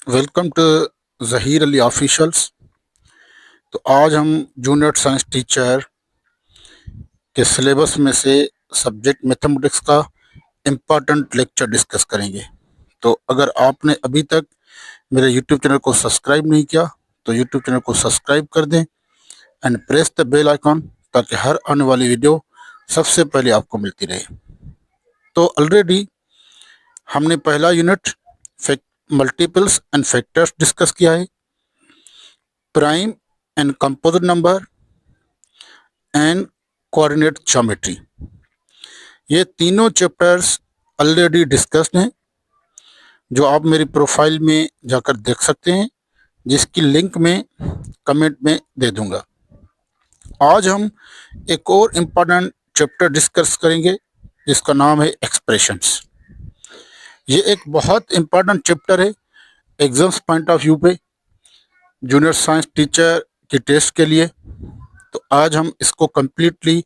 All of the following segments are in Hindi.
Welcome to Zaheer Ali officials. तो आज हम जूनियर साइंस टीचर के सिलेबस में से सब्जेक्ट मैथमेटिक्स का इम्पॉर्टेंट लेक्चर डिस्कस करेंगे। तो अगर आपने अभी तक मेरे यूट्यूब चैनल को सब्सक्राइब नहीं किया तो यूट्यूब चैनल को सब्सक्राइब कर दें and press the bell icon, ताकि हर आने वाली वीडियो सबसे पहले आपको मिलती रहे। तो ऑलरेडी हमने पहला unit multiples and factors discuss किया है, prime and composite number and coordinate geometry. ये तीनों चैप्टर्स ऑलरेडी डिस्कस्ड हैं, जो आप मेरी प्रोफाइल में जाकर देख सकते हैं, जिसकी लिंक मैं कमेंट में दे दूंगा। आज हम एक और इम्पोर्टेंट चैप्टर डिस्कस करेंगे, जिसका नाम है एक्सप्रेशंस। ये एक बहुत इम्पोर्टेंट चैप्टर है एग्जाम्स पॉइंट ऑफ व्यू पे, जूनियर साइंस टीचर के टेस्ट के लिए। तो आज हम इसको कम्प्लीटली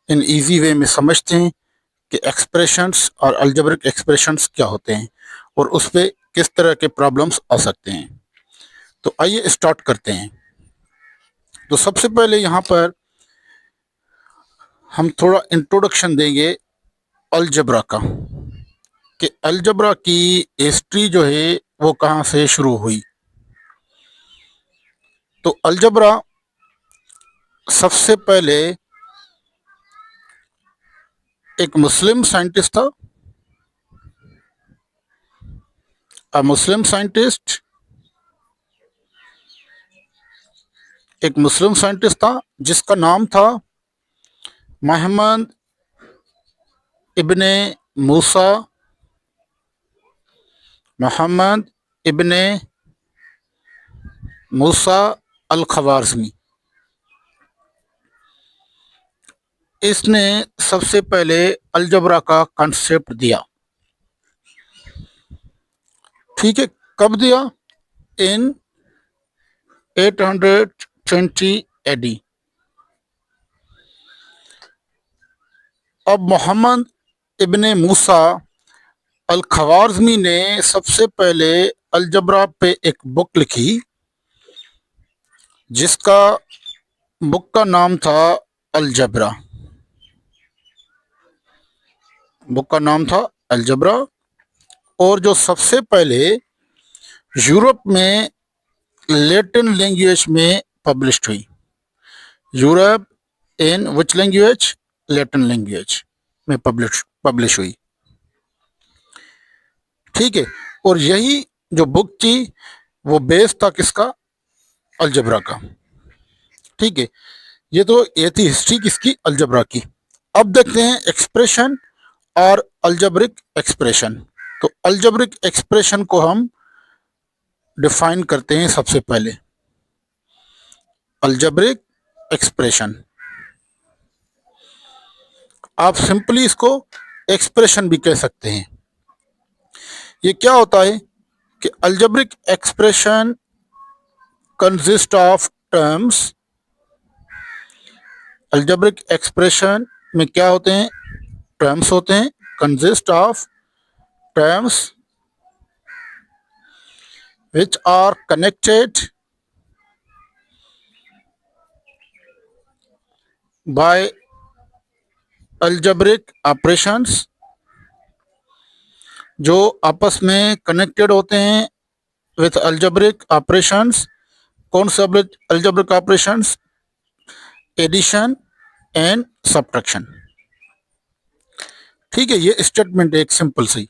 इन इजी वे में समझते हैं कि एक्सप्रेशंस और अलजेब्रिक एक्सप्रेशंस क्या होते हैं और उस पर किस तरह के प्रॉब्लम्स आ सकते हैं। तो आइए स्टार्ट करते हैं। तो सबसे पहले यहाँ पर हम थोड़ा इंट्रोडक्शन देंगे अलजेब्रा का, कि अलजेब्रा की हिस्ट्री जो है वो कहाँ से शुरू हुई। तो अलजेब्रा सबसे पहले एक मुस्लिम साइंटिस्ट था, मुस्लिम साइंटिस्ट एक मुस्लिम साइंटिस्ट था जिसका नाम था मोहम्मद इब्ने मूसा, मोहम्मद इब्ने मूसा अल खवारिज़मी। इसने सबसे पहले अलजबरा का कॉन्सेप्ट दिया। ठीक है, कब दिया? इन 820 एडी। अब मोहम्मद इब्ने मूसा अल खवारिज़मी ने सबसे पहले अलजबरा पे एक बुक लिखी, जिसका बुक का नाम था अलजबरा। बुक का नाम था अलजबरा, और जो सबसे पहले यूरोप में लैटिन लैंग्वेज में पब्लिश हुई। Europe in which language? Latin language में पब्लिश हुई। ठीक है, और यही जो बुक थी वो बेस था किसका? अलजबरा का। ठीक है, ये थी हिस्ट्री किसकी? अलजबरा की। अब देखते हैं एक्सप्रेशन और अलजब्रिक एक्सप्रेशन। तो अलजब्रिक एक्सप्रेशन को हम डिफाइन करते हैं सबसे पहले। अलजब्रिक एक्सप्रेशन, आप सिंपली इसको एक्सप्रेशन भी कह सकते हैं। ये क्या होता है कि algebraic expression consist of terms. Algebraic expression में क्या होते हैं? टर्म्स होते हैं। Consist of terms which are connected by algebraic operations, जो आपस में कनेक्टेड होते हैं विथ algebraic operations। कौन से algebraic operations? Addition and subtraction. ठीक है, ये स्टेटमेंट एक सिंपल सी।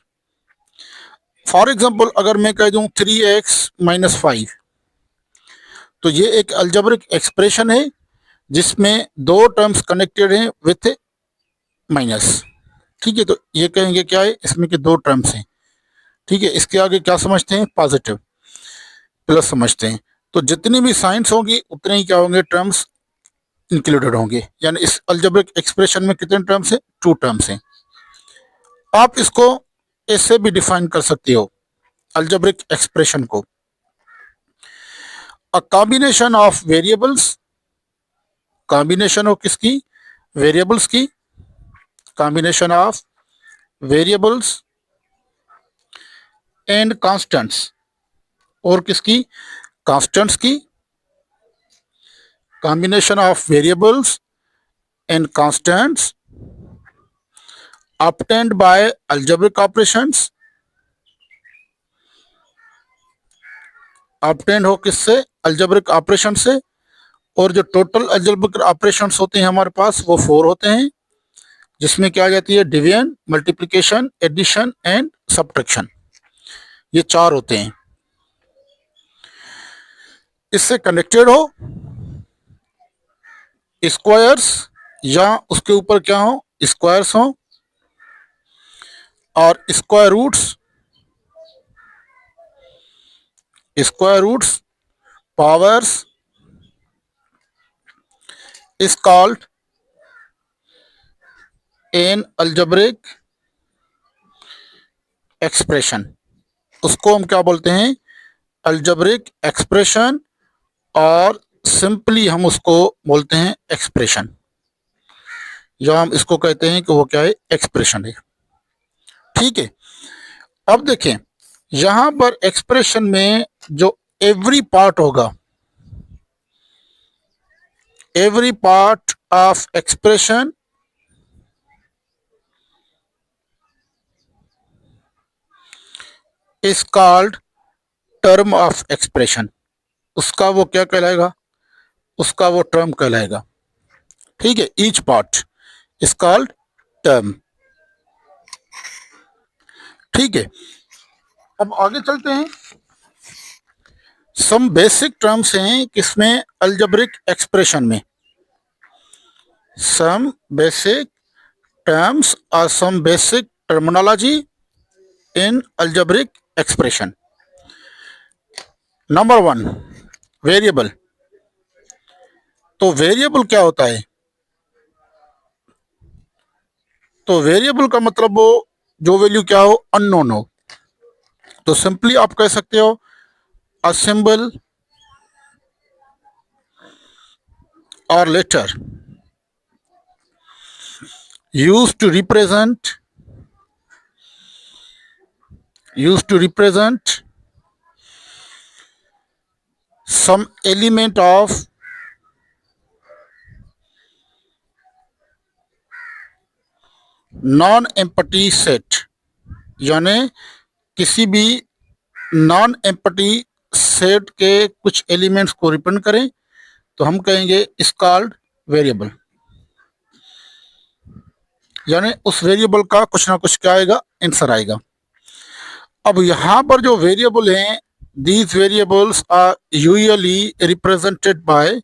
फॉर एग्जांपल अगर मैं कह दूं 3x-5, तो ये एक अलजेब्रिक एक्सप्रेशन है जिसमें दो टर्म्स कनेक्टेड हैं विथ माइनस। ठीक है, तो ये कहेंगे क्या है इसमें के दो टर्म्स हैं। ठीक है, इसके आगे क्या समझते हैं? पॉजिटिव प्लस समझते हैं। तो जितनी भी साइंस होंगी उतने ही क्या होंगे? टर्म्स इंक्लूडेड होंगे। यानी इस अलजेब्रिक एक्सप्रेशन में कितने टर्म्स हैं? 2 टर्म्स हैं। आप इसको ऐसे भी डिफाइन कर सकते हो अलजेब्रिक एक्सप्रेशन को, a combination of variables. Combination of किसकी? वेरिएबल्स की। Combination of variables and constants, और किसकी, कांस्टेंट्स की, combination of variables and constants obtained by algebraic operations, obtained हो किससे, algebraic ऑपरेशन से। और जो टोटल algebraic ऑपरेशंस होते हैं हमारे पास वो 4 होते हैं, जिसमें क्या आ जाती है, division, multiplication, addition and subtraction, ये 4 होते हैं। इससे कनेक्टेड हो स्क्वायर्स या उसके ऊपर क्या हो, स्क्वायर्स हो, और square roots powers is called an algebraic expression। उसको हम क्या बोलते हैं, अल्जेब्रिक एक्सप्रेशन, और सिंपली हम उसको बोलते हैं एक्सप्रेशन, या हम इसको कहते हैं कि वो क्या है, एक्सप्रेशन है। ठीक है, अब देखें यहां पर एक्सप्रेशन में जो एवरी पार्ट होगा, every part of expression is called term of expression. उसका वो क्या कहलाएगा, उसका वो टर्म कहलाएगा। ठीक है, each part is called term. ठीक है, अब आगे चलते हैं। सम बेसिक टर्म्स हैं किसमें, अलजेब्रिक एक्सप्रेशन में। सम बेसिक टर्म्स और some basic terminology in algebraic expression. Number 1, variable. तो वेरिएबल क्या होता है, तो वेरिएबल का मतलब वो जो वैल्यू क्या हो, अननोन हो। तो सिंपली आप कह सकते हो a symbol or letter used to represent some element of non empty set, यानी किसी भी नॉन एम्पटी सेट के कुछ एलिमेंट्स को रिप्रेजेंट करें तो हम कहेंगे इज कॉल्ड वेरिएबल। यानी उस वेरिएबल का कुछ ना कुछ क्या आएगा, आंसर आएगा। अब यहाँ पर जो वेरिएबल हैं, these variables are usually represented by,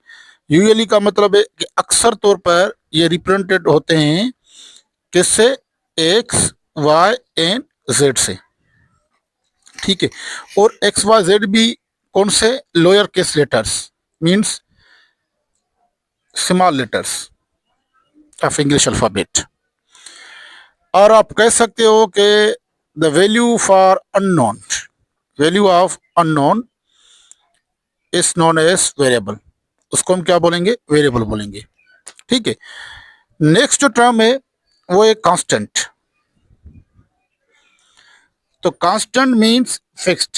usually का मतलब है कि अक्सर तौर पर ये रिप्रेजेंटेड होते हैं किससे, एक्स वाई एंड जेड से। ठीक है, और एक्स वाई जेड भी कौन से, lower case letters, means small letters of English alphabet. और आप कह सकते हो कि the value for unknown, value of unknown is known as variable, उसको हम क्या बोलेंगे, वेरिएबल बोलेंगे। ठीक है, नेक्स्ट जो टर्म है वो है कांस्टेंट। तो कांस्टेंट मींस फिक्स्ड।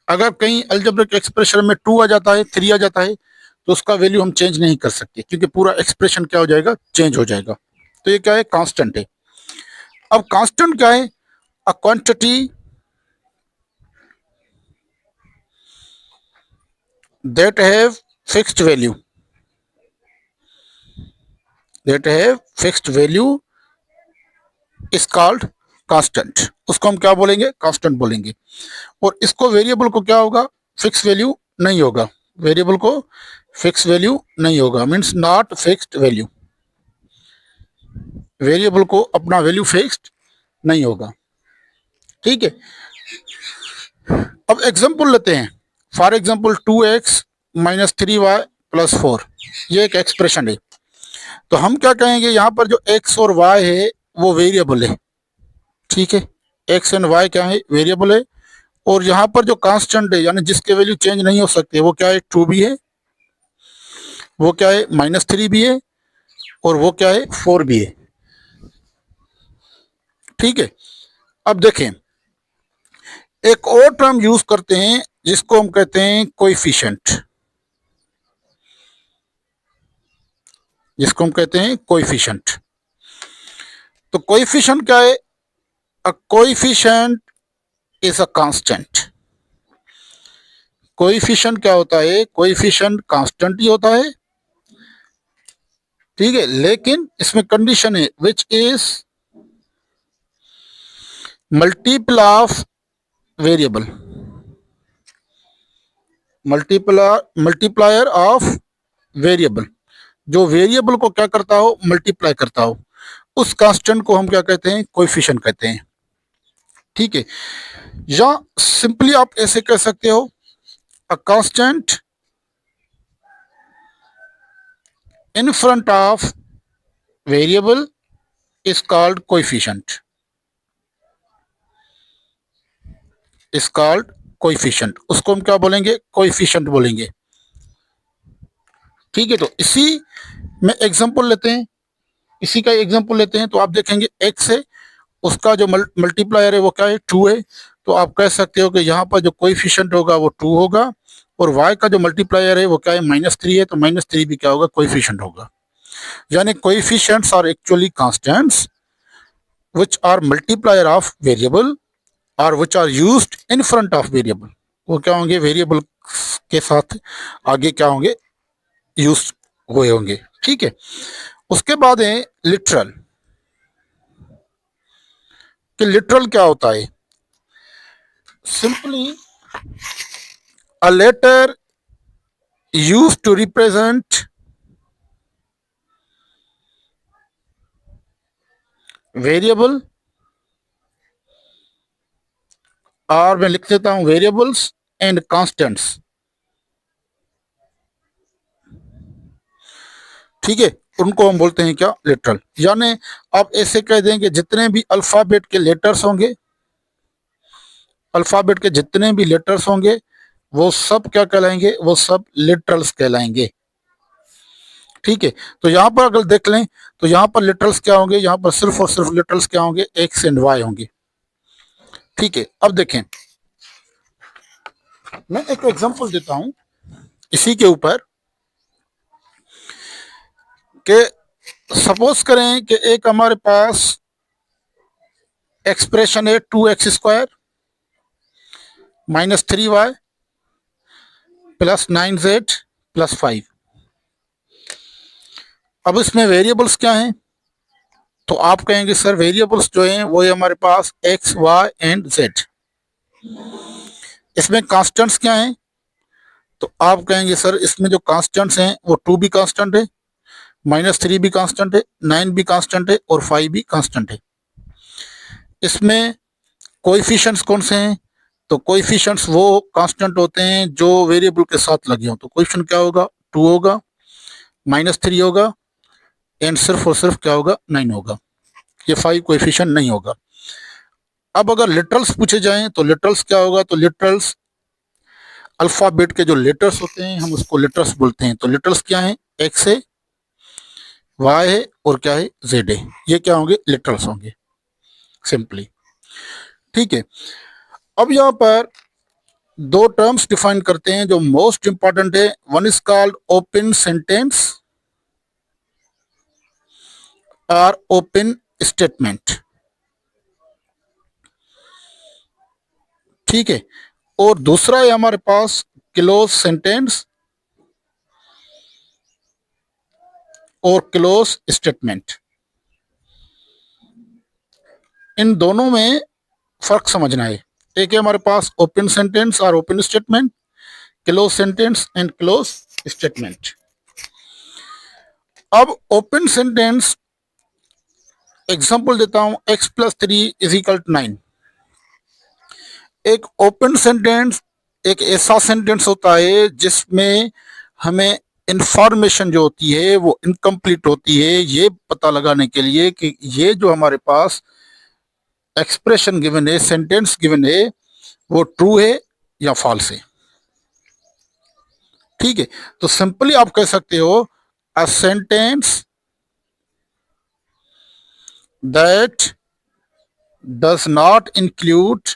अगर कहीं अलजेब्रिक एक्सप्रेशन में 2 आ जाता है, 3 आ जाता है, तो उसका वैल्यू हम चेंज नहीं कर सकते, क्योंकि पूरा एक्सप्रेशन क्या हो जाएगा, चेंज हो जाएगा। तो ये क्या है, कांस्टेंट है। अब कांस्टेंट क्या है, a quantity that have fixed value, that have fixed value is called constant. उसको हम क्या बोलेंगे, कांस्टेंट बोलेंगे। और इसको वेरिएबल को क्या होगा, फिक्स वैल्यू नहीं होगा, वेरिएबल को फिक्स वैल्यू नहीं होगा, means not fixed value, variable को अपना वैल्यू फिक्स्ड नहीं होगा। ठीक है, अब एग्जांपल लेते हैं। For example 2x minus 3y plus 4, ये एक एक्सप्रेशन है। तो हम क्या कहेंगे, यहाँ पर जो x और y है वो वेरिएबल है। ठीक है, x एंड y क्या है, वेरिएबल है। और यहाँ पर जो कांस्टेंट है, यानी जिसके वैल्यू चेंज नहीं हो सकते, वो क्या है, 2 भी है, वो क्या है, -3 भी है, और वो क्या है, 4 भी है। ठीक है, अब देखें एक और टर्म यूज करते हैं जिसको हम कहते हैं कोएफिशिएंट, जिसको हम कहते हैं कोएफिशिएंट। तो कोएफिशिएंट क्या है? A coefficient is a constant. Coefficient क्या होता है? कोएफिशिएंट कांस्टेंट ही होता है, ठीक है, लेकिन इसमें कंडीशन है which is multiple of variable, multiplier of variable, जो वेरिएबल को क्या करता हो? मल्टीप्लाई करता हो। उस कांस्टेंट को हम क्या कहते हैं? कोएफिशिएंट कहते हैं, ठीक है। या सिंपली आप ऐसे कह सकते हो, a constant in front of variable is called coefficient, is called coefficient। उसको हम क्या बोलेंगे? कोएफिशिएंट बोलेंगे, ठीक है। तो इसी में एग्जांपल लेते हैं, इसी का एग्जांपल लेते हैं। तो आप देखेंगे x है, उसका जो मल्टीप्लायर है वो क्या है? 2 है। तो आप कह सकते हो कि यहाँ पर जो कोएफिशिएंट होगा वो 2 होगा, और y का जो मल्टीप्लायर है वो क्या है? -3 है। तो -3 भी क्या होगा? कोएफिशिएंट होगा। यानी coefficients are actually constants which are multiplier of variable और which are used in front of variable। वो क्या होंगे? वेरिएबल के साथ आगे क्या होंगे? यूज हुए होंगे, ठीक है। उसके बाद है लिटरल। कि लिटरल क्या होता है? Simply a letter used to represent variable, और मैं लिख देता हूं वेरिएबल्स एंड कांस्टेंट्स, ठीक है। उनको हम बोलते हैं क्या? लिटरल। यानी आप ऐसे कह देंगे जितने भी अल्फाबेट के लेटर्स होंगे, अल्फाबेट के जितने भी लेटर्स होंगे वो सब क्या कहलाएंगे? वो सब लिटरल्स कहलाएंगे, ठीक है। तो यहाँ पर अगर देख लें तो यहाँ पर लिटरल्स क्या होंगे? यहाँ पर सिर्फ और सिर्फ लिटरल्स क्या होंगे? एक्स एंड वाई होंगे, ठीक है। अब देखें, मैं एक एग्जांपल देता हूं इसी के ऊपर, कि सपोज करें कि एक हमारे पास एक्सप्रेशन है 2x² -3y +9z +5। अब इसमें वेरिएबल्स क्या हैं? तो आप कहेंगे सर वेरिएबल्स जो हैं वो है हमारे पास x, y एंड z। इसमें कांस्टेंट्स क्या हैं? तो आप कहेंगे सर इसमें जो कांस्टेंट्स हैं वो 2 भी कांस्टेंट है, -3 भी कांस्टेंट है, 9 भी कांस्टेंट है और 5 भी कांस्टेंट है। इसमें कोएफिशिएंट्स कौन से हैं? तो कोएफिशिएंट्स वो कांस्टेंट होते हैं जो वेरिएबल के साथ लगे हों। तो कोएफिशिएंट क्या होगा? 2 होगा, -3 होगा एंड सिर्फ और सिर्फ क्या होगा? 9 होगा। ये 5 कोएफिशिएंट नहीं होगा। अब अगर लिटरल्स पूछे जाएं तो लिटरल्स क्या होगा? तो लिटरल्स अल्फाबेट के जो लेटर्स होते हैं हम उसको लिटरल्स बोलते हैं। तो लिटरल्स क्या है? एक्स है, वाई है और क्या है? जेड है। ये क्या होंगे? लिटरल्स होंगे सिंपली, ठीक है। अब यहाँ पर दो टर्म्स डिफाइन करते हैं जो मोस्ट इंपॉर्टेंट है। One is called open sentence और ओपन स्टेटमेंट, ठीक है। और दूसरा है हमारे पास क्लोज सेंटेंस और क्लोज स्टेटमेंट। इन दोनों में फर्क समझना है। एक है हमारे पास ओपन सेंटेंस और open statement, clause sentence and close statement. अब ओपन सेंटेंस एग्जांपल देता हूं, x+3 = 9। एक ओपन सेंटेंस एक ऐसा सेंटेंस होता है जिसमें हमें इंफॉर्मेशन जो होती है वो इनकम्प्लीट होती है, ये पता लगाने के लिए कि ये जो हमारे पास एक्सप्रेशन गिवन है, सेंटेंस गिवन है, वो ट्रू है या फॉल्स है, ठीक है। तो सिंपली आप कह सकते हो अ sentence that does not include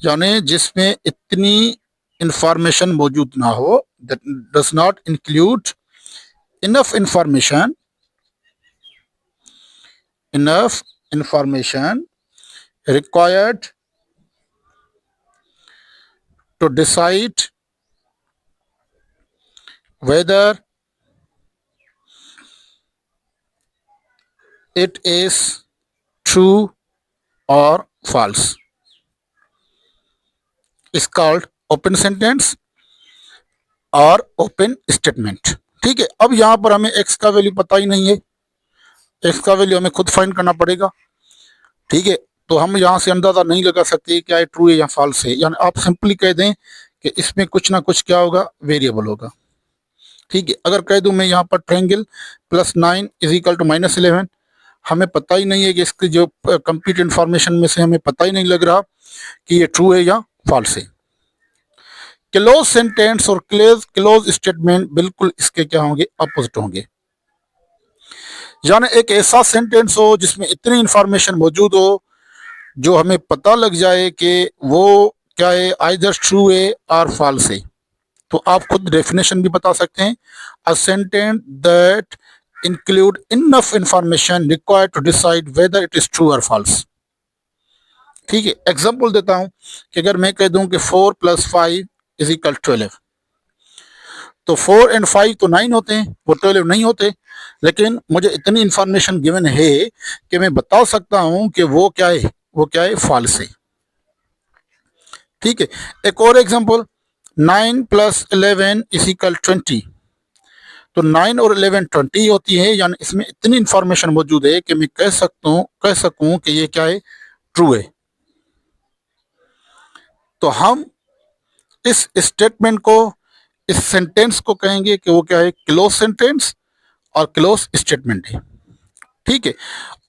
यानी जिसमें इतनी इंफॉर्मेशन मौजूद ना हो, that does not include enough information required to decide whether it is true or false is called open sentence और ओपन स्टेटमेंट। ठीक है, अब यहां पर हमें एक्स का वैल्यू पता ही नहीं है, एक्स का वैल्यू हमें खुद फाइंड करना पड़ेगा। ठीक है, तो हम यहाँ से अंदाजा नहीं लगा सकते क्या ये ट्रू है या फॉल्स है, यानी आप सिंपली कह दें कि इसमें कुछ ना कुछ क्या होगा, वेरिएबल होगा। ठीक है, अगर कह दूं मैं यहाँ पर ट्रायंगल +9 इज इक्वल टू -11, हमें पता ही नहीं है कि इसकी जो कंप्लीट इंफॉर्मेशन में से हमें पता ही नहीं लग रहा कि ये ट्रू है या फॉल्स है। क्लोज सेंटेंस और क्लोज स्टेटमेंट बिल्कुल इसके क्या होंगे, अपोजिट होंगे। यानी एक ऐसा सेंटेंस हो जिसमें इतनी इंफॉर्मेशन मौजूद हो जो हमें पता लग जाए कि वो क्या है, आइदर ट्रू है और फॉल्स है। तो आप खुद डेफिनेशन भी बता सकते हैं, a sentence that include enough information required to decide whether it is true और फॉल्स। ठीक है, एग्जांपल देता हूं कि अगर मैं कह दूं कि 4 + 5 इज इक्वल 12, तो 4 और 5 तो 9 होते हैं, वो 12 नहीं होते, लेकिन मुझे इतनी इंफॉर्मेशन गिवन है कि मैं बता सकता हूं कि वो क्या है, वो क्या है, फॉल्स है। ठीक है, एक और एग्जांपल, 9 + 11 इज इक्वल 20, तो 9 और 11 20 होती है, यानी इसमें इतनी इंफॉर्मेशन मौजूद है कि मैं कह सकूं कि ये क्या है, ट्रू है। तो हम इस स्टेटमेंट को, इस सेंटेंस को कहेंगे कि वो क्या है, क्लोज सेंटेंस और क्लोज स्टेटमेंट है। ठीक है,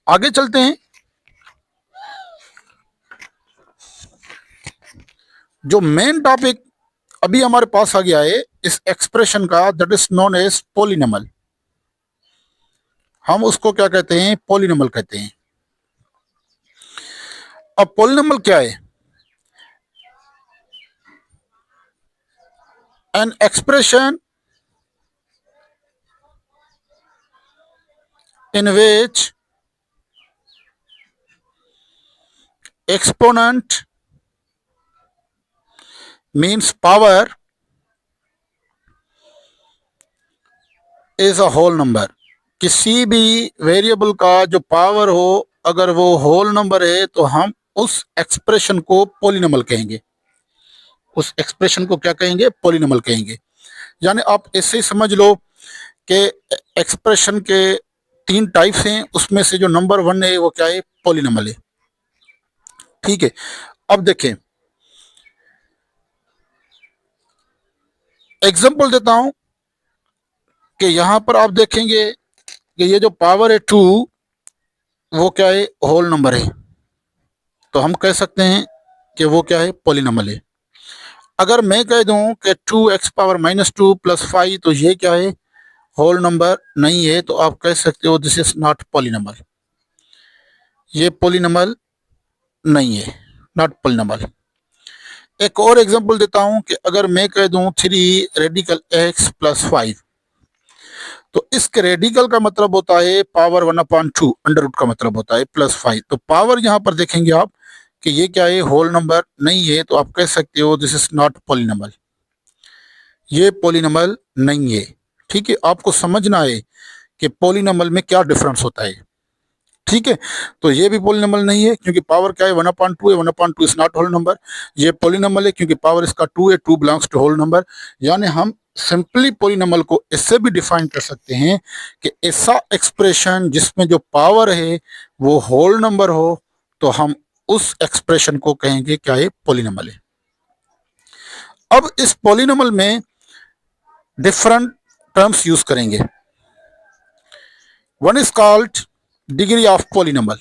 आगे चलते हैं। जो मेन टॉपिक अभी हमारे पास आ गया है इस एक्सप्रेशन का, that is known as polynomial. हम उसको क्या कहते हैं, पॉलिनोमियल कहते हैं। अब पॉलिनोमियल क्या है, an expression in which exponent means power is a whole number। किसी भी वेरिएबल का जो पावर हो अगर वो होल नंबर है तो हम उस एक्सप्रेशन को पॉलिनोमियल कहेंगे, उस एक्सप्रेशन को क्या कहेंगे, पॉलिनोमियल कहेंगे। यानी आप ऐसे ही समझ लो कि एक्सप्रेशन के 3 टाइप्स हैं, उसमें से जो नंबर 1 है वो क्या है, पॉलिनोमियल है। ठीक है, अब देखें एग्जांपल देता हूं कि यहां पर आप देखेंगे कि ये जो पावर है 2, वो क्या है, होल नंबर है, तो हम कह सकते हैं कि वो क्या है, पॉलिनोमियल है। अगर मैं कह दूं कि 2x⁻⁻2 + 5, तो ये क्या है, होल नंबर नहीं है, तो आप कह सकते हो दिस इज नॉट पॉलिनोमियल, ये पॉलिनोमियल नहीं है, नॉट पॉलिनोमियल। एक और एग्जांपल देता हूं कि अगर मैं कह दूं 3 रेडिकल x + 5, तो इसके रेडिकल का मतलब होता है पावर 1/2, अंडर रूट का मतलब होता है +5। तो पावर यहाँ पर देखेंगे आप कि ये क्या है, होल नंबर नहीं है, तो आप कह सकते हो दिस इज नॉट पॉलिनोमियल, ये पॉलिनोमियल नहीं है। ठीक है, आपको समझना है कि पॉलिनोमियल में क्या डिफरेंस होता है। ठीक है, तो ये भी पॉलिनोमियल नहीं है क्योंकि पावर क्या है, 1/2 है, 1/2 इज नॉट होल नंबर। ये पॉलिनोमियल है क्योंकि पावर इसका 2 है, 2 बिलोंग्स टू होल नंबर। यानी हम सिंपली पॉलिनोमियल को इससे भी डिफाइन कर सकते हैं कि ऐसा एक्सप्रेशन जिसमें जो पावर है वो होल नंबर हो, तो हम उस एक्सप्रेशन को कहेंगे क्या है, पॉलिनोमियल है। अब इस पॉलिनोमियल में डिफरेंट टर्म्स यूज करेंगे। One is called degree of polynomial,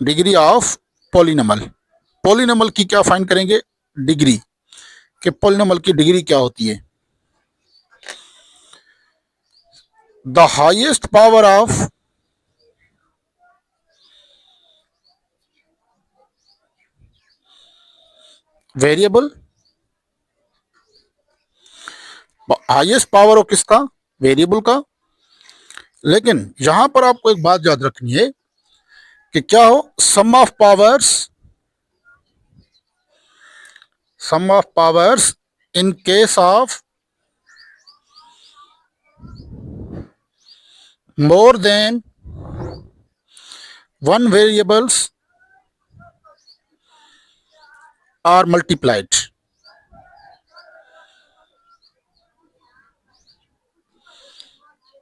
degree of polynomial. Polynomial की क्या फाइंड करेंगे, डिग्री, कि पॉलिनोमियल की डिग्री क्या होती है। The highest power of variable, highest power हो किसका, वेरिएबल का। लेकिन यहां पर आपको एक बात याद रखनी है कि क्या हो, sum of powers in case of more than one variables are multiplied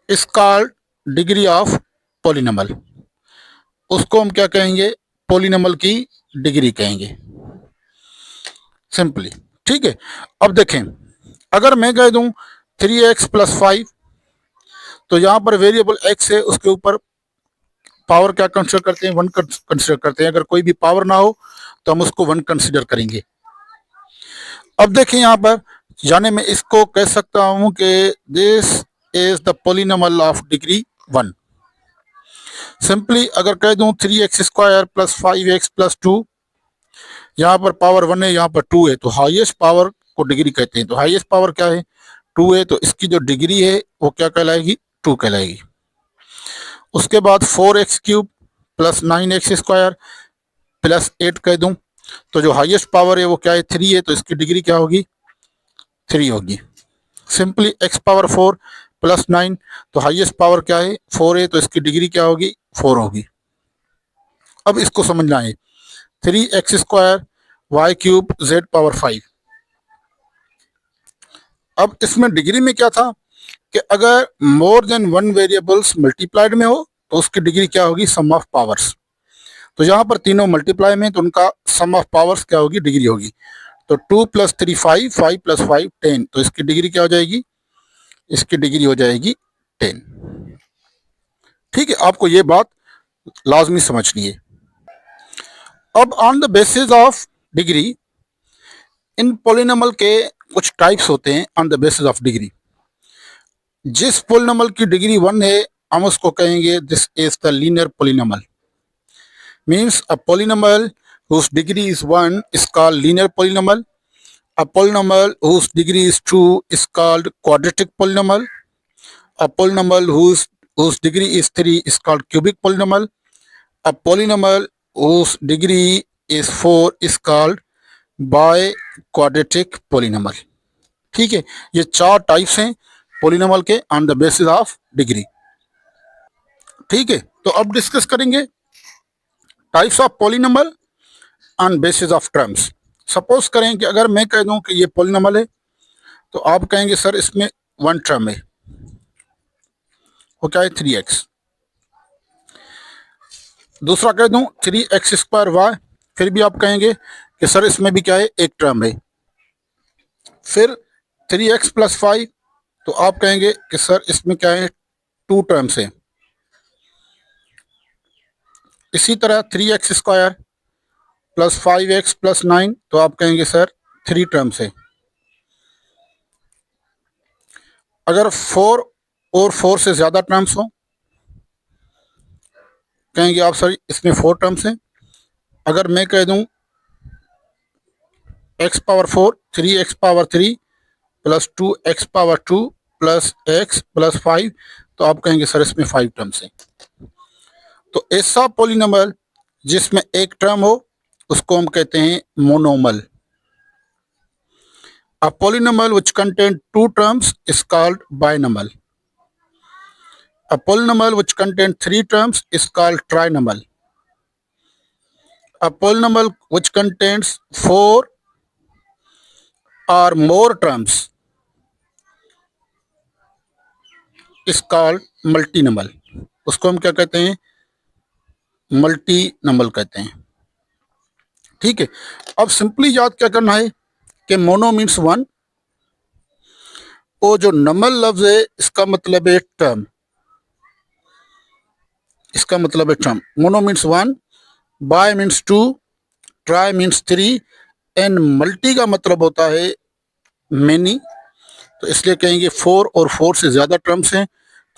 is called degree of polynomial. उसको हम क्या कहेंगे, पॉलिनमल की डिग्री कहेंगे सिंपली। ठीक है, अब देखें, अगर मैं कह दूं 3x+5, तो यहां पर वेरिएबल x है, उसके ऊपर पावर क्या कंसिडर करते हैं, 1 कंसिडर करते हैं। अगर कोई भी पावर ना हो तो हम उसको 1 कंसिडर करेंगे। अब देखें यहां पर, यानी मैं इसको कह सकता हूं कि this is the polynomial of degree 1। Simply अगर कह दूं 3x² + 5x + 2, यहाँ पर पावर 1 है, यहाँ पर 2 है, तो हाईएस्ट पावर को डिग्री कहते हैं। तो हाईएस्ट पावर क्या है, 2 है, तो इसकी जो डिग्री है वो क्या कहलाएगी, 2 कहलाएगी। उसके बाद 4x³ + 9x² + 8 कह दूं, तो जो हाईएस्ट पावर है वो क्या है, 3 है, तो इसकी डिग्री क्या होगी, 3 होगी। सिंपली x⁴ + 9, तो हाईएस्ट पावर क्या है, 4 है, तो इसकी डिग्री क्या होगी, 4 होगी। अब इसको समझना है, 3x² y³ z⁵। अब इसमें डिग्री में क्या था कि अगर मोर देन 1 वेरिएबल्स मल्टीप्लाइड में हो तो उसकी डिग्री क्या होगी, सम ऑफ पावर्स। तो यहाँ पर तीनों मल्टीप्लाई में, तो उनका सम ऑफ पावर्स क्या होगी, डिग्री होगी। तो 2 + 3 5, 5 + 5 10, तो इसकी डिग्री क्या हो जाएगी, इसकी डिग्री हो जाएगी 10। ठीक है, आपको ये बात लाजमी समझनी है। अब on the basis of degree, in polynomial के कुछ टाइप्स होते हैं on the basis of degree. जिस पॉलिनोमियल की डिग्री 1 है हम उसको कहेंगे this is the linear polynomial. Means a polynomial whose degree is 1 is called linear polynomial. A polynomial whose degree is 2 is called quadratic polynomial. A polynomial whose degree is 3 is called cubic polynomial. A polynomial whose degree is 4 is called biquadratic polynomial. ठीक है, ये 4 टाइप्स हैं पॉलिनोमियल के on the basis of degree. ठीक है, तो अब डिस्कस करेंगे types of polynomial on basis of terms. Suppose करें कि अगर मैं कह दूं कि ये पॉलिनोमियल है, तो आप कहेंगे सर इसमें 1 टर्म है, वो क्या है, 3x। दूसरा कह दूं 3x² y, फिर भी आप कहेंगे कि सर इसमें भी क्या है, एक टर्म है। फिर 3x + 5, तो आप कहेंगे कि सर इसमें क्या है, 2 टर्म्स है। इसी तरह 3x² + 5x + 9, तो आप कहेंगे सर 3 टर्म्स है। अगर 4 और 4 से ज़्यादा टर्म्स हो, कहेंगे आप सर इसमें 4 टर्म्स हैं। अगर मैं कह दूं x⁴ 3x⁴ + 2x⁴ + x + 5, तो आप कहेंगे सर इसमें 5 टर्म्स हैं। तो ऐसा पॉलिनोमियल जिसमें एक टर्म हो उसको हम कहते हैं मोनोमल। A polynomial which contains 2 terms is called binomial. A polynomial which contains 3 terms is called trinomial. A polynomial which contains 4 or more terms is called multinomial. उसको हम क्या कहते हैं, मल्टीनमल कहते हैं। ठीक है, अब सिंपली याद क्या करना है कि मोनो मीन्स 1, और जो नमल लफ्ज है इसका मतलब है टर्म, इसका मतलब है term. Mono means 1, bye means 2, try means 3, and multi का मतलब होता है मैनी। तो इसलिए कहेंगे 4 और 4 से ज़्यादा टर्म्स हैं,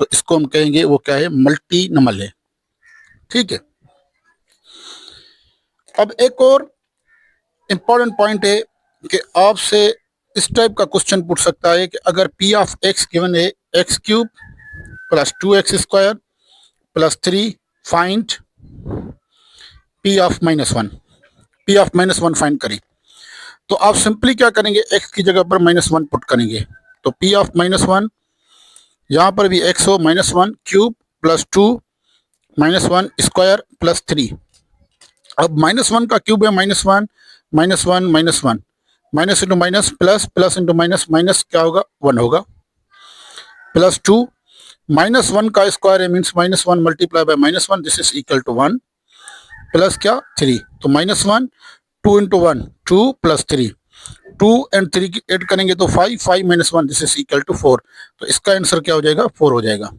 तो इसको हम कहेंगे वो क्या है, मल्टी नमल है। ठीक है, अब एक और इम्पॉर्टेंट पॉइंट है कि आपसे इस टाइप का क्वेश्चन पूछ सकता है कि अगर पी ऑफ एक्स गिवन है x cube plus 2x² plus 3 find P of -1, P of -1 find करें। तो आप सिंपली क्या करेंगे, एक्स की जगह पर -1 पुट करेंगे। तो पी ऑफ -1, यहाँ पर भी एक्स हो -1 क्यूब प्लस 2 -1² प्लस 3। अब -1 का क्यूब है -1 -1 -1 minus into minus plus plus into minus minus क्या होगा 1 होगा प्लस 2 -1 का स्क्वायर है means -1 multiply by -1 this is equal to 1 plus क्या 3। तो -1 2 इंटू 1 2 प्लस 3 2 एंड 3 की एड करेंगे तो 5 5 -1 दिस इज इक्वल टू 4। तो इसका आंसर क्या हो जाएगा 4 हो जाएगा।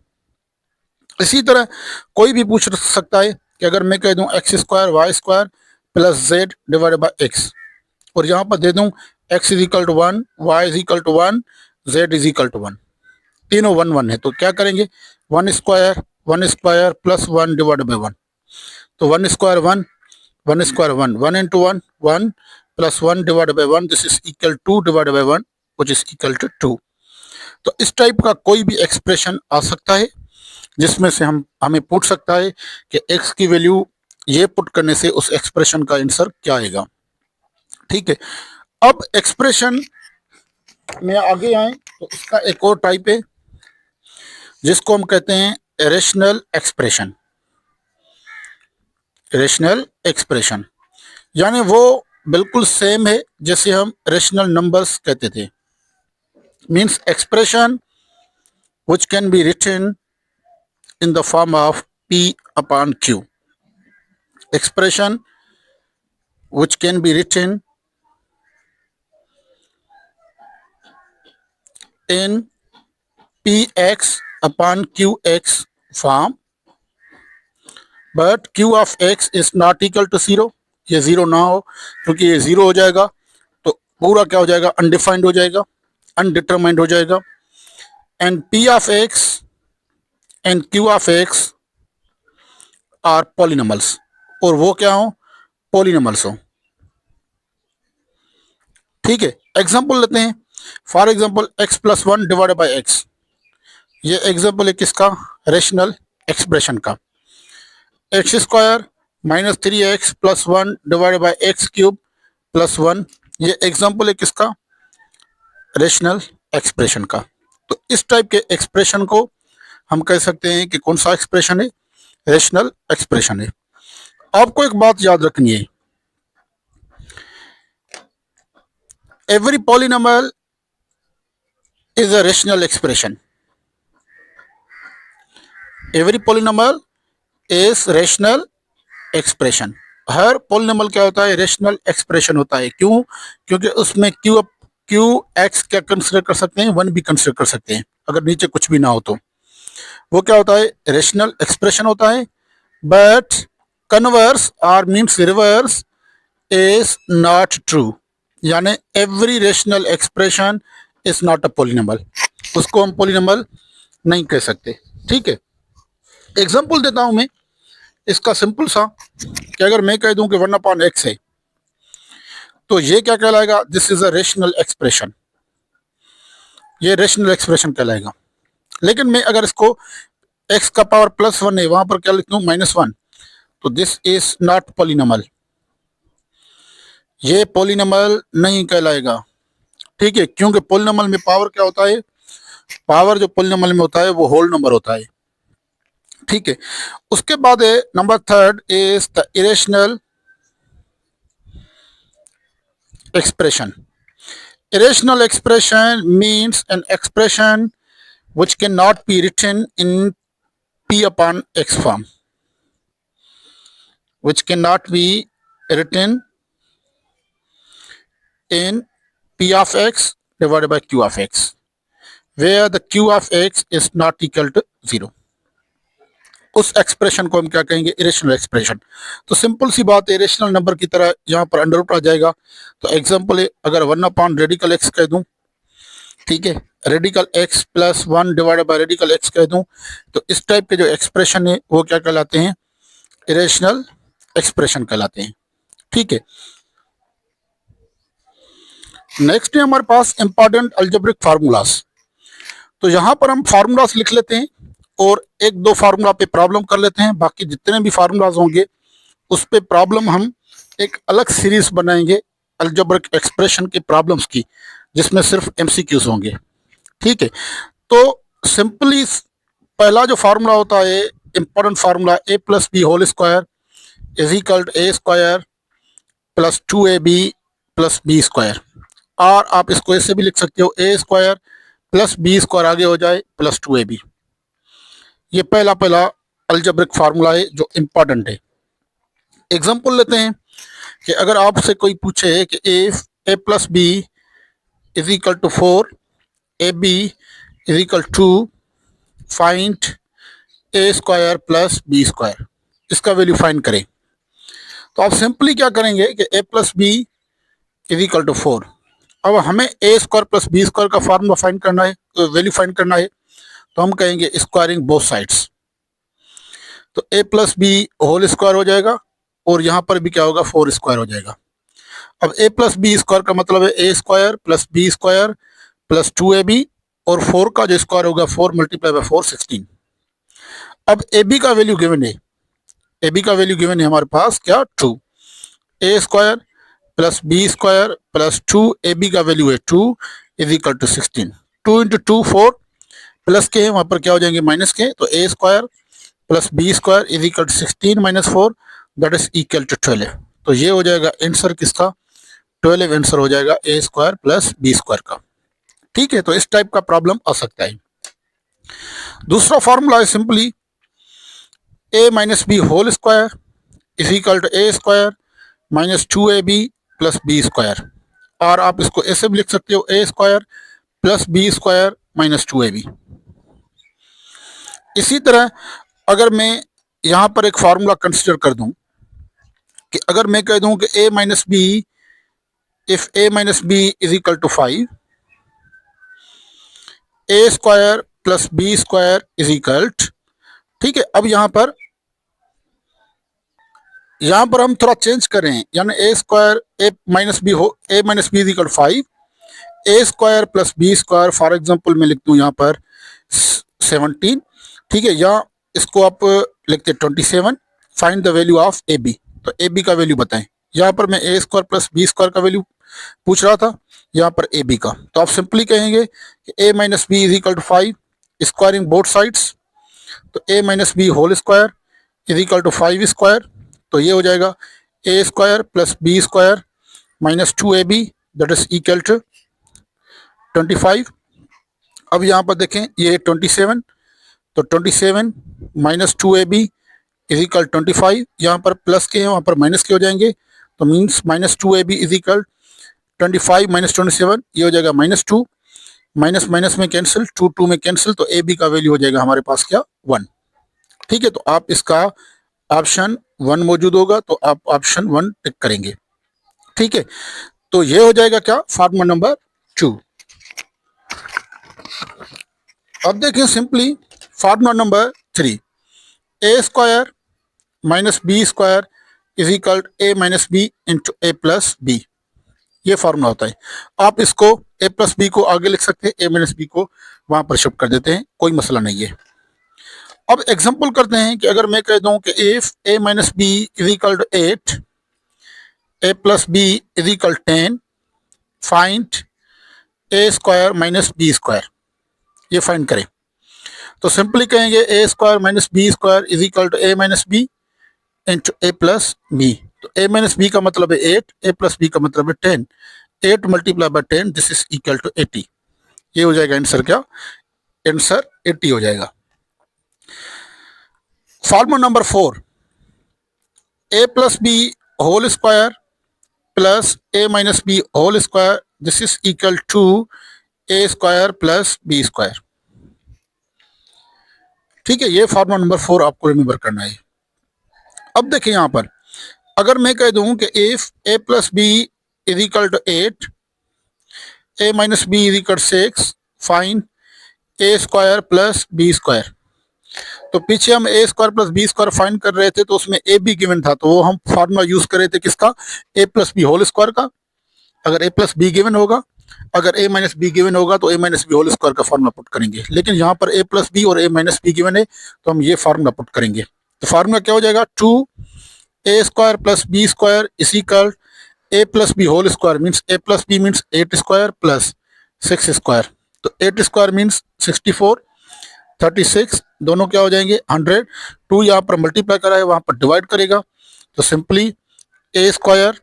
इसी तरह कोई भी पूछ सकता है कि अगर मैं कह दूं x² y² plus z divided by x और यहाँ पर दे दूं x is equal to 1 y is equal to 1 z is equal to 1, तीनों 1 1 है। तो क्या करेंगे 1² प्लस 1 डिवाइड बाय 1। तो 1² 1 1² 1 1 into 1 1 plus 1 divide by 1 this is equal 2 divide by 1 which is equal to 2। तो इस टाइप का कोई भी एक्सप्रेशन आ सकता है जिसमें से हमें पूछ सकता है कि x की वैल्यू ये पुट करने से उस एक्सप्रेशन का आंसर क्या आएगा। ठीक है, अब एक्सप्रेशन में आगे आए तो इसका एक और टाइप है जिसको हम कहते हैं रेशनल एक्सप्रेशन। रेशनल एक्सप्रेशन यानी वो बिल्कुल सेम है जैसे हम रेशनल नंबर्स कहते थे, means expression which can be written in the form of P upon Q, expression which can be written in Px upon Qx form, but Q of x is not equal to 0। ये 0 ना हो क्योंकि ये 0 हो जाएगा तो पूरा क्या हो जाएगा अनडिफाइंड हो जाएगा, अनडिटरमाइंड हो जाएगा। And P of x and Q of x are polynomials, और वो क्या हो पॉलिनॉमल्स हो। ठीक है, एग्जांपल लेते हैं। For example x plus 1 divided by x, ये एग्जांपल है किसका रेशनल एक्सप्रेशन का। x² minus 3x plus 1 divided by x cube plus 1, ये एग्जांपल है किसका रेशनल एक्सप्रेशन का। तो इस टाइप के एक्सप्रेशन को हम कह सकते हैं कि कौन सा एक्सप्रेशन है रेशनल एक्सप्रेशन है। आपको एक बात याद रखनी है, every polynomial is a rational expression। every polynomial is rational expression। Her polynomial क्या होता है रेशनल एक्सप्रेशन होता है। क्यों? क्योंकि उसमें क्यू एक्स क्या कंसिडर कर सकते हैं 1 भी कंसिडर कर सकते हैं अगर नीचे कुछ भी ना हो तो वो क्या होता है रेशनल एक्सप्रेशन होता है। बट कन्वर्स और means reverse is not true, यानी every rational expression is not a polynomial, उसको हम पॉलिनॉमियल नहीं कह सकते। ठीक है, एग्जांपल देता हूं मैं इसका सिंपल सा कि अगर मैं कह दूं कि 1/x है तो ये क्या कहलाएगा this is a rational expression, ये रेशनल एक्सप्रेशन कहलाएगा। लेकिन मैं अगर इसको x का पावर +1 है वहां पर क्या लिख दूं -1 तो दिस इज नॉट पॉलिनॉमियल, ये पॉलिनॉमियल नहीं कहलाएगा। ठीक है, क्योंकि पॉलिनॉमियल में पावर क्या होता है, पावर जो पॉलिनॉमियल में होता है वो होल नंबर होता है। ठीक है, उसके बाद है number 3 is the irrational expression. Irrational expression means an expression which cannot be written in P upon x form, which cannot be written in P of x divided by Q of x, where the Q of x is not equal to 0। उस एक्सप्रेशन को हम क्या कहेंगे इरेशनल एक्सप्रेशन। तो सिंपल सी बात है इरेशनल नंबर की तरह यहाँ पर अंडर रूट आ जाएगा। तो एग्जांपल है अगर 1/रेडिकल x कह दूं, ठीक है, radical x plus 1 divided by radical x कह दूं, तो इस टाइप के जो एक्सप्रेशन है वो क्या कहलाते हैं इरेशनल एक्सप्रेशन कहलाते हैं। ठीक है, नेक्स्ट है हमारे पास इंपॉर्टेंट अलजेब्रिक फार्मूलाज। तो यहाँ पर हम फार्मूलाज लिख लेते हैं और एक दो फार्मूला पे प्रॉब्लम कर लेते हैं। बाकी जितने भी फार्मूलाज होंगे उस पे प्रॉब्लम हम एक अलग सीरीज बनाएंगे अलजेब्रिक एक्सप्रेशन के प्रॉब्लम्स की, जिसमें सिर्फ एमसीक्यूज होंगे। ठीक है, तो सिंपली पहला जो फार्मूला होता है important formula, A plus B whole square is equal to A square plus 2ab plus B square. और आप इसको ऐसे भी लिख सकते हो, A square plus B square आगे हो जाए प्लस 2ab। ये पहला पहला अलजेब्रिक फार्मूला है जो इम्पॉर्टेंट है। एग्जाम्पल लेते हैं कि अगर आपसे कोई पूछे कि A plus B is equal to 4, A B is equal to, find A square plus B square, इसका वैल्यू फाइंड करें। तो आप सिंपली क्या करेंगे कि A plus B is equal to 4। अब हमें A square plus B square का फार्मूला फाइंड करना है, वैल्यू फाइंड करना है। तो हम कहेंगे स्क्वायरिंग बोथ साइड्स। तो ए प्लस बी होल स्क्वायर हो जाएगा और यहाँ पर भी क्या होगा, 4 स्क्वायर हो जाएगा। अब ए प्लस बी स्क्वायर का मतलब है A square plus B square plus 2ab, और 4 का जो स्क्वायर होगा 4 मल्टीप्लाई बाय 4 16। अब ए बी का वैल्यू गिवन है, ए बी का वैल्यू गिवन है हमारे पास क्या, 2। A square plus B square plus 2ab का वैल्यू है 2 is equal to 16। 2 into 2 4, plus K हैं वहाँ पर क्या हो जाएंगे माइनस के, तो A square plus B square is equal to 16 minus 4 that is equal to 12। तो ये हो जाएगा आंसर किसका, 12 आंसर हो जाएगा A square plus B square का। ठीक है, तो इस टाइप का प्रॉब्लम आ सकता है। दूसरा फॉर्मूला है simply A minus B whole square is equal to A square minus 2ab plus B square. और आप इसको ऐसे भी लिख सकते हो, A square plus B square minus 2ab। इसी तरह अगर मैं यहाँ पर एक फार्मूला कंसिडर कर दूं कि अगर मैं कह दूं कि A minus B, if A minus B is equal to 5, A square plus B square is equal, ठीक है। अब यहाँ पर हम थोड़ा चेंज करें, यानी A square A minus B हो, A minus B is equal 5, A square plus B square, for example मैं लिख दूं यहाँ पर 17, ठीक है, या इसको आप लिखते 27। Find the value of A B, तो ए बी का वैल्यू बताएं। यहाँ पर मैं A square plus B square का वैल्यू पूछ रहा था, यहाँ पर ए बी का। तो आप सिंपली कहेंगे कि A minus B is equal to 5, squaring both sides. तो A minus B whole square is equal to 5 square, तो ये हो जाएगा A square plus B square minus 2ab that is equal to 25। अब यहाँ पर देखें ये 27, तो 27 माइनस 2ab इज इक्वल 25। यहाँ पर प्लस के हैं वहाँ पर माइनस के हो जाएंगे, तो means minus 2ab is equal 25 minus 27, ये हो जाएगा माइनस 2, माइनस माइनस में कैंसिल, 2 में कैंसिल, तो ए बी का वैल्यू हो जाएगा हमारे पास क्या, 1। ठीक है, तो आप इसका ऑप्शन 1 मौजूद होगा, तो आप ऑप्शन 1 टिक करेंगे। ठीक है, तो ये हो जाएगा क्या, फार्मूला नंबर 2। अब देखें simply formula number 3, A square minus B square is equal A minus B into A plus B, ये फार्मूला होता है। आप इसको ए प्लस बी को आगे लिख सकते हैं, ए माइनस बी को वहां पर शिफ्ट कर देते हैं, कोई मसला नहीं है। अब एग्जांपल करते हैं कि अगर मैं कह दूं कि if A minus B is equal to 8, A plus B is equal 10, find A square minus B square, ये फाइंड करें। तो सिंपली कहेंगे A square minus B square is equal to A minus B into A plus B. तो ए माइनस बी का मतलब है 8, ए प्लस बी का मतलब है 10, 8 multiply by 10 this is equal to 80। ये हो जाएगा आंसर क्या, आंसर 80 हो जाएगा। Formula number 4, A plus B whole square plus A minus B whole square this is equal to A square plus B square. ठीक है, ये फार्मूला नंबर 4 आपको रिमेंबर करना है। अब देखिए यहाँ पर अगर मैं कह दूं कि if A plus B is equal to 8, A minus B is equal 6, find A square plus B square. तो पीछे हम A square plus B square find कर रहे थे, तो उसमें ए बी गिवन था, तो वो हम फार्मूला यूज कर रहे थे किसका, ए प्लस बी होल स्क्वायर का। अगर a प्लस बी गिवन होगा, अगर a माइनस बी गिवन होगा तो a minus B whole square का फार्मूला पुट करेंगे, लेकिन यहाँ पर a प्लस बी और a माइनस बी गिवन है तो हम ये फार्मूला पुट करेंगे। तो फार्मूला क्या हो जाएगा, 2a square plus B square is equal a plus B whole square means a plus B means 8 square plus 6 square. तो 8 स्क्वायर मीन्स 64, 36 दोनों क्या हो जाएंगे 100। 2 यहाँ पर मल्टीप्लाई करा है, वहाँ पर डिवाइड करेगा तो simply a square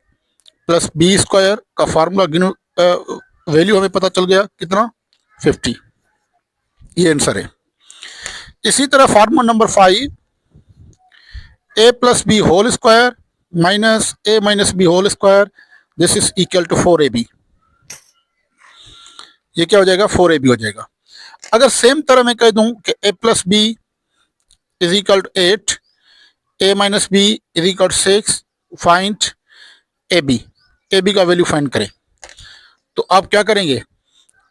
plus B square का फार्मूला वैल्यू हमें पता चल गया कितना 50। ये आंसर है। इसी तरह formula number 5, a plus B whole square minus a minus B whole square this is equal to 4ab। ये क्या हो जाएगा 4ab हो जाएगा। अगर सेम तरह मैं कह दूं कि a plus B is equal to 8, a minus B is equal to 6, find ab का वैल्यू फाइंड करें, तो आप क्या करेंगे,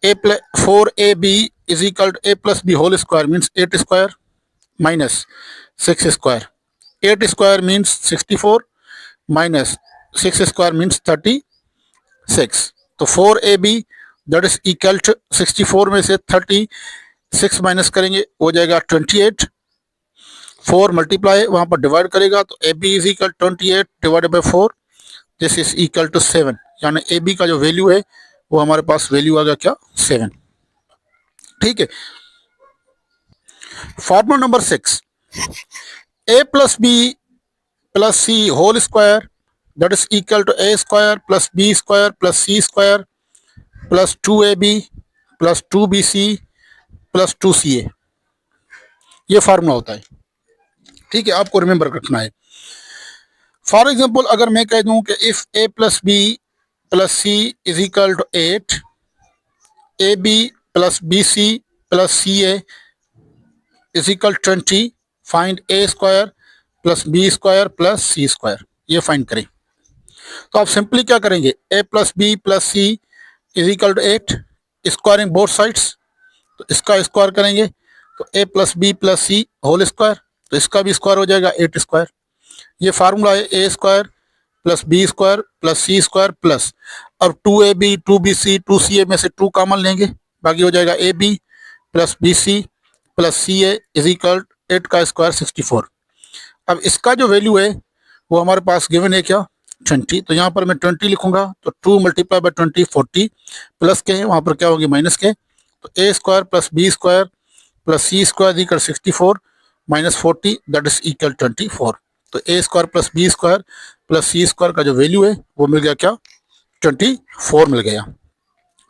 a plus 4ab is equal to a plus B whole square means 8 square minus 6 square. 8 square means 64 minus 6 square means 36। तो 4ab that is equal to 64 में से 36 माइनस करेंगे हो जाएगा 28। 4 मल्टीप्लाई वहाँ पर डिवाइड करेगा तो ab is equal 28 divided by 4 this is equal to 7, यानी ab का जो वैल्यू है वो हमारे पास वैल्यू आ गया क्या 7। ठीक है। Formula number 6, a plus B plus C whole square that is equal to a square plus B square plus C square plus 2ab plus 2bc plus 2ca। ये फार्मूला होता है। ठीक है, आपको रिमेंबर रखना है। फॉर एग्जाम्पल अगर मैं कह दूं कि if a plus B plus C is equal to 8, A B plus B C plus C A is equal 20, find a square plus B square plus C square. ये फाइंड करें तो आप सिंपली क्या करेंगे, a plus B plus C is equal to 8, squaring both sides, तो इसका स्क्वायर करेंगे तो a plus B plus C whole square, तो इसका भी स्क्वायर हो जाएगा 8 स्क्वायर। ये फार्मूला है a square plus B square plus C square plus, अब 2ab 2bc 2ca में से 2 कॉमन लेंगे, बाकी हो जाएगा ab plus bc plus ca is equal 8 का स्क्वायर 64। अब इसका जो वैल्यू है वो हमारे पास गिवन है क्या 20, तो यहाँ पर मैं 20 लिखूंगा तो 2 मल्टीप्लाई बाई 20 40 प्लस के वहाँ पर क्या होगी माइनस के, तो a square plus B square plus C square equal 64 minus 40 that is equal 24। तो a square plus B square plus C square का जो वैल्यू है वो मिल गया क्या 24 मिल गया।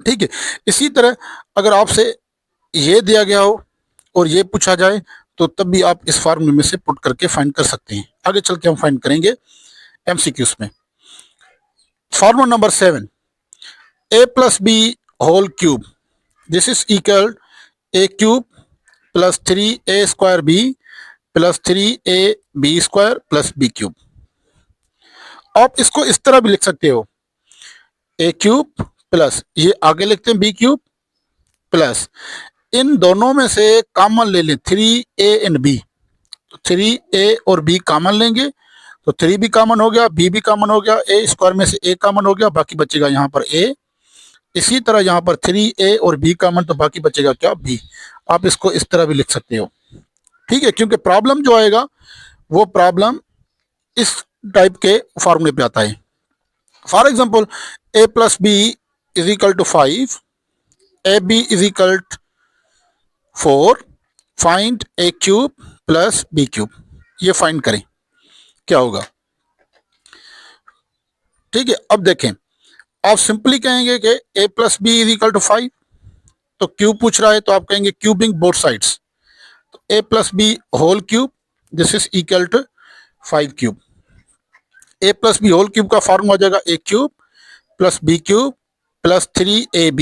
ठीक है। इसी तरह अगर आपसे ये दिया गया हो और ये पूछा जाए तो तब भी आप इस फार्मूले में से पुट करके फाइंड कर सकते हैं। आगे चल के हम फाइंड करेंगे एमसीक्यूज में। Formula number 7, a plus B whole cube this is equal a cube plus 3a square B plus 3a B square plus B cube. आप इसको इस तरह भी लिख सकते हो, a क्यूब प्लस ये आगे लिखते हैं b क्यूब प्लस इन दोनों में से कॉमन ले लें 3a एंड b, तो 3a और b कॉमन लेंगे तो 3 भी कॉमन हो गया, b भी कॉमन हो गया, a स्क्वायर में से a कॉमन हो गया, बाकी बचेगा यहाँ पर a। इसी तरह यहाँ पर 3a और b कॉमन तो बाकी बचेगा क्या b। आप इसको इस तरह भी लिख सकते हो। ठीक है, क्योंकि प्रॉब्लम जो आएगा वो प्रॉब्लम इस टाइप के फार्मूले पे आता है। For example a plus B is equal to 5, A B is equal 4, find a cube plus b cube. ये फाइंड करें क्या होगा। ठीक है, अब देखें आप सिंपली कहेंगे कि a plus B is equal to 5, तो क्यूब पूछ रहा है तो आप कहेंगे क्यूबिंग बोथ साइड्स, तो a plus B whole cube this is equal to 5 cube. a plus B whole cube का फार्मूला हो जाएगा a cube plus b cube plus 3ab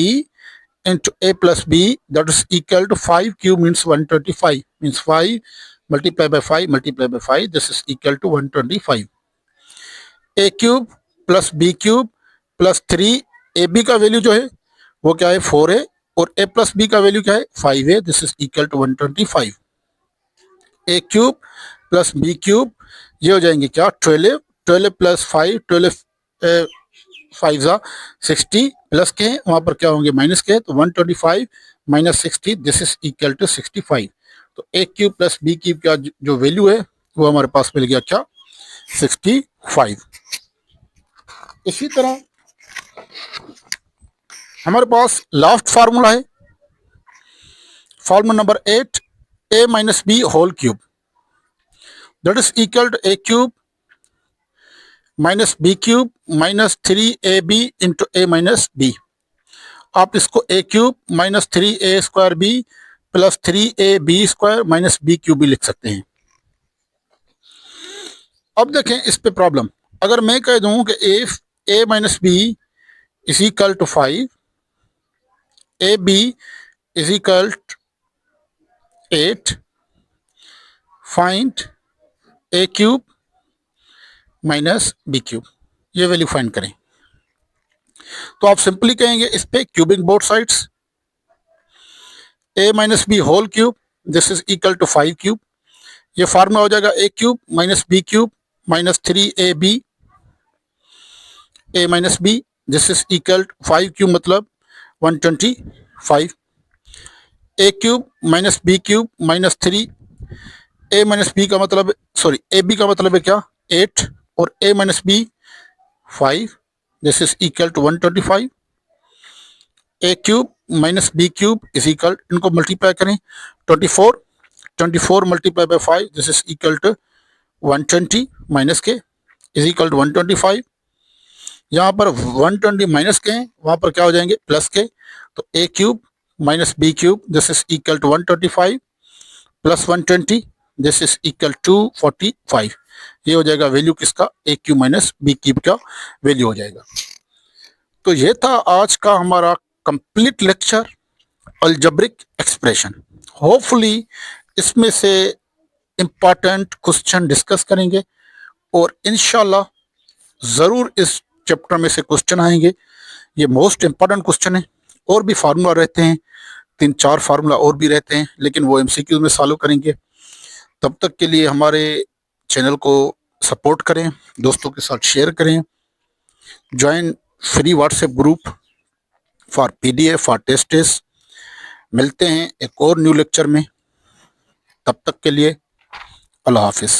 into a plus b that is equal to 5 cube means 125 means 5 multiply by 5 multiply by 5 this is equal to 125। a cube plus b cube plus 3ab का वैल्यू जो है वो क्या है 4 है और a प्लस b का वैल्यू क्या है 5 है, this is equal to 125। a cube plus b cube ये हो जाएंगे क्या 12 प्लस 5 12 5 जा 60 प्लस के वहां पर क्या होंगे माइनस के, तो 125 minus 60 this is equal to 65। तो A cube plus B cube का जो वैल्यू है वो हमारे पास मिल गया क्या, 65। इसी तरह हमारे पास लास्ट फार्मूला है, formula number 8, a minus B whole cube that is equal to a cube minus B cube minus 3ab into A minus B. आप इसको a cube minus 3a square B plus 3ab square minus B cube भी लिख सकते हैं। अब देखें इस पे प्रॉब्लम, अगर मैं कह दूं कि a minus B is equal to 5, A B is equal 8, find A cube minus B cube, ये वैल्यू फाइंड करें। तो आप सिंपली कहेंगे इस पे cubing both sides, A minus B whole cube this is equal to 5 cube, ये फार्मूला हो जाएगा A cube minus B cube minus 3ab A minus B this is equal to 5 cube मतलब 125, A cube minus B cube minus 3 A minus B का मतलब सॉरी ए बी का मतलब है क्या 8 और A minus B 5 this is equal to 125, A cube minus B cube is equal, इनको मल्टीप्लाई करें 24 multiply by 5 this is equal to 120 minus K is equal to 125। यहाँ पर 120 माइनस के हैं वहाँ पर क्या हो जाएंगे प्लस के, तो A cube minus B cube this is equal to 125 plus 120 this is equal to 45। ये हो जाएगा वैल्यू किसका, A cube minus B cube का वैल्यू हो जाएगा। तो ये था आज का हमारा complete lecture algebraic expression. Hopefully इसमें से इम्पॉर्टेंट क्वेश्चन डिस्कस करेंगे और इंशाल्लाह ज़रूर इस चैप्टर में से क्वेश्चन आएंगे। ये मोस्ट इम्पॉर्टेंट क्वेश्चन है, और भी फार्मूला रहते हैं, 3-4 फार्मूला और भी रहते हैं, लेकिन वो एमसीक्यू में सॉल्व करेंगे। तब तक के लिए हमारे चैनल को सपोर्ट करें, दोस्तों के साथ शेयर करें, join free WhatsApp group for PDF for test. मिलते हैं एक और न्यू लेक्चर में, तब तक के लिए अल्लाह हाफिज़।